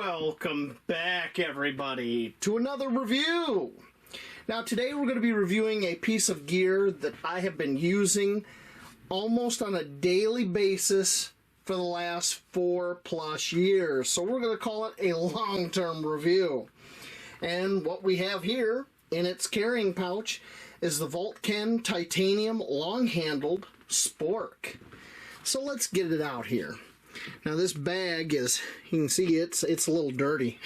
Welcome back, everybody, to another review. Now, today we're going to be reviewing a piece of gear that I have been using almost on a daily basis for the last 4+ years. So we're going to call it a long-term review. And what we have here in its carrying pouch is the Valtcan titanium long-handled Spork. So let's get it out here. Now this bag is, you can see it's a little dirty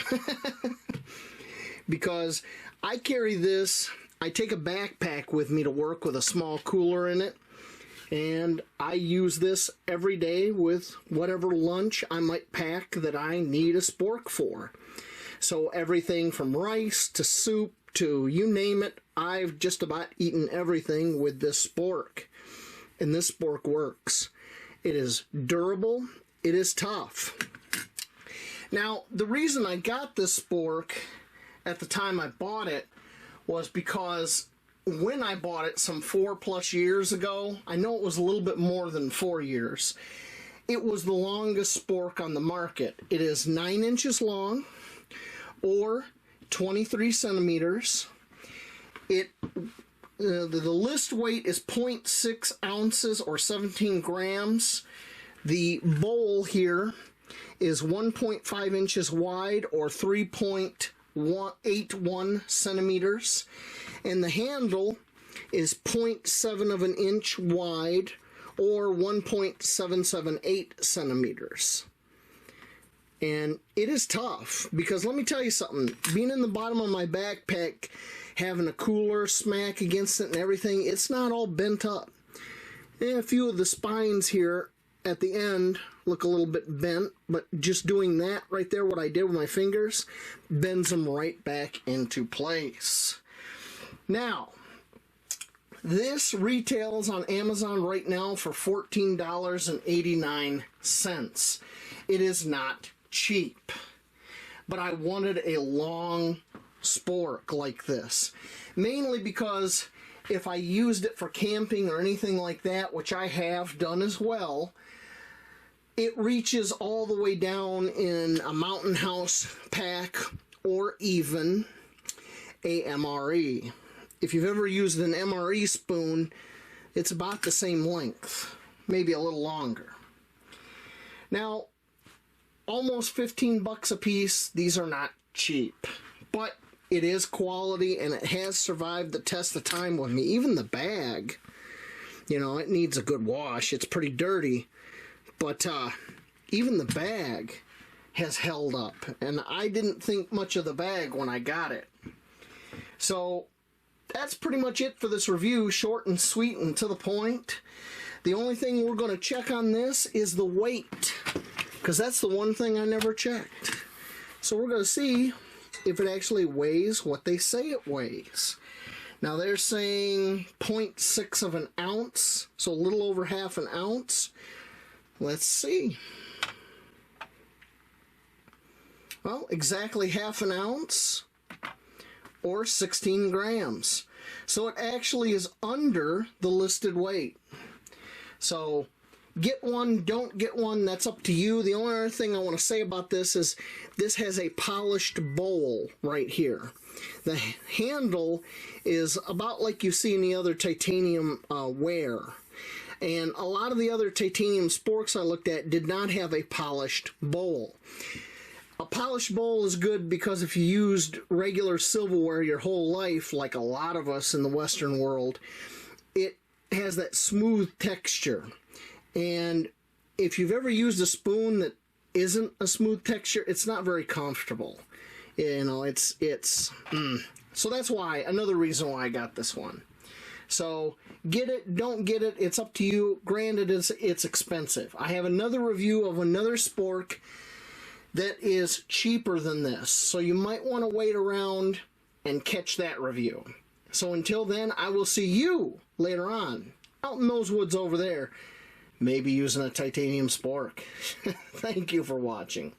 because I carry this, I take a backpack with me to work with a small cooler in it, and I use this every day with whatever lunch I might pack that I need a Spork for. So everything from rice to soup to you name it, I've just about eaten everything with this Spork. And this Spork works. It is durable. It is tough. Now, the reason I got this Spork at the time I bought it was because when I bought it some 4+ years ago, I know it was a little bit more than 4 years, it was the longest Spork on the market. It is 9 inches long or 23 centimeters. The list weight is 0.6 ounces or 17 grams. The bowl here is 1.5 inches wide or 3.81 centimeters. And the handle is 0.7 of an inch wide or 1.778 centimeters. And it is tough because let me tell you something, being in the bottom of my backpack, having a cooler smack against it and everything, it's not all bent up. And a few of the spines here at the end look a little bit bent, but just doing that right there, what I did with my fingers, bends them right back into place. Now, this retails on Amazon right now for $14.89. It is not cheap, but I wanted a long Spork like this, mainly because if I used it for camping or anything like that, which I have done as well, it reaches all the way down in a mountain house pack or even a MRE. If you've ever used an MRE spoon, it's about the same length, maybe a little longer. Now, almost 15 bucks a piece. These are not cheap, but it is quality and it has survived the test of time with me. Even the bag, you know, it needs a good wash. It's pretty dirty, but even the bag has held up, and I didn't think much of the bag when I got it. So that's pretty much it for this review, short and sweet and to the point. The only thing we're going to check on this is the weight, because that's the one thing I never checked. So we're going to see if it actually weighs what they say it weighs. Now they're saying 0.6 of an ounce, so a little over half an ounce. Let's see. Well, exactly half an ounce or 16 grams. So it actually is under the listed weight. So get one, don't get one, that's up to you. The only other thing I want to say about this is this has a polished bowl right here. The handle is about like you see in the other titanium wear. And a lot of the other titanium Sporks I looked at did not have a polished bowl. A polished bowl is good because if you used regular silverware your whole life, like a lot of us in the Western world, it has that smooth texture. And if you've ever used a spoon that isn't a smooth texture, it's not very comfortable. You know, so that's why, another reason why I got this one. So get it, don't get it, it's up to you. Granted, it's expensive. I have another review of another Spork that is cheaper than this. So you might want to wait around and catch that review. So until then, I will see you later on out in those woods over there, maybe using a titanium Spork. Thank you for watching.